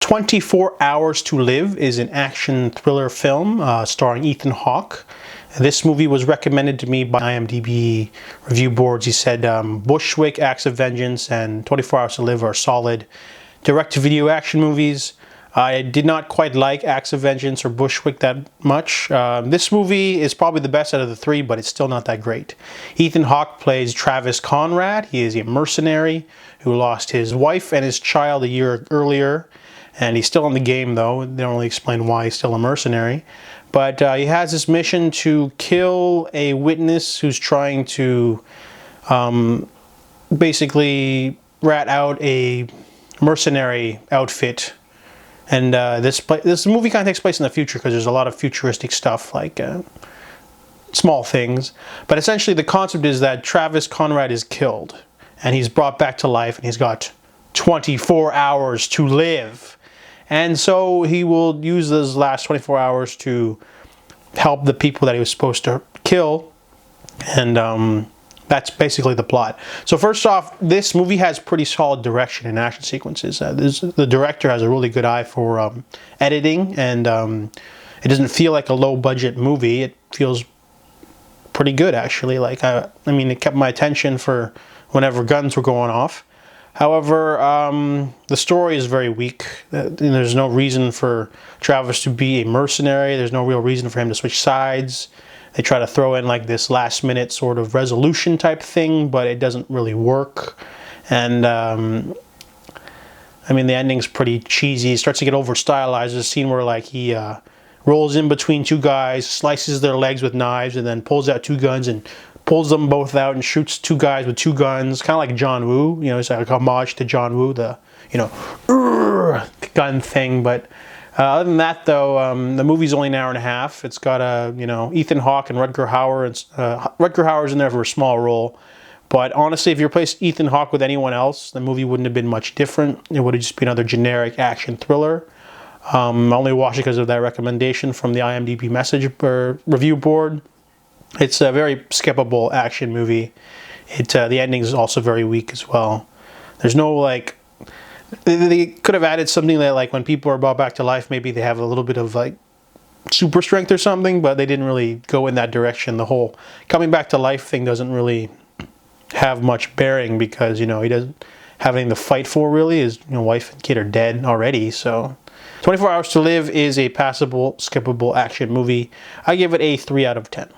24 Hours to Live is an action thriller film starring Ethan Hawke. This movie was recommended to me by IMDb review boards. He said Bushwick, Acts of Vengeance, and 24 Hours to Live are solid direct-to-video action movies. I did not quite like Acts of Vengeance or Bushwick that much. This movie is probably the best out of the three, but it's still not that great. Ethan Hawke plays Travis Conrad. He is a mercenary who lost his wife and his child a year earlier. And he's still in the game, though. They don't really explain why he's still a mercenary. But he has this mission to kill a witness who's trying to basically rat out a mercenary outfit. And this movie kind of takes place in the future because there's a lot of futuristic stuff, like small things. But essentially the concept is that Travis Conrad is killed. And he's brought back to life, and he's got 24 hours to live. And so he will use those last 24 hours to help the people that he was supposed to kill. And that's basically the plot. So first off, this movie has pretty solid direction and action sequences. The director has a really good eye for editing, and it doesn't feel like a low-budget movie. It feels pretty good, actually. Like I mean, it kept my attention for whenever guns were going off. However, the story is very weak. There's no reason for Travis to be a mercenary. There's no real reason for him to switch sides. They try to throw in like this last-minute sort of resolution type thing, but it doesn't really work. And I mean, the ending's pretty cheesy. It starts to get over-stylized. There's a scene where like he rolls in between two guys, slices their legs with knives, and then pulls out two guns and pulls them both out and shoots two guys with two guns, kind of like John Woo. You know, it's like a homage to John Woo, the, you know, gun thing. But other than that, though, the movie's only an hour and a half. It's got you know, Ethan Hawke and Rutger Hauer. Rutger Hauer's in there for a small role. But honestly, if you replaced Ethan Hawke with anyone else, the movie wouldn't have been much different. It would have just been another generic action thriller. I only watched it because of that recommendation from the IMDb message or review board. It's a very skippable action movie. The ending is also very weak as well. There's no, like, they could have added something that, like, when people are brought back to life, maybe they have a little bit of, like, super strength or something, but they didn't really go in that direction. The whole coming back to life thing doesn't really have much bearing because, you know, he doesn't have anything to fight for, really. His, you know, wife and kid are dead already, so 24 Hours to Live is a passable, skippable action movie. I give it a 3 out of 10.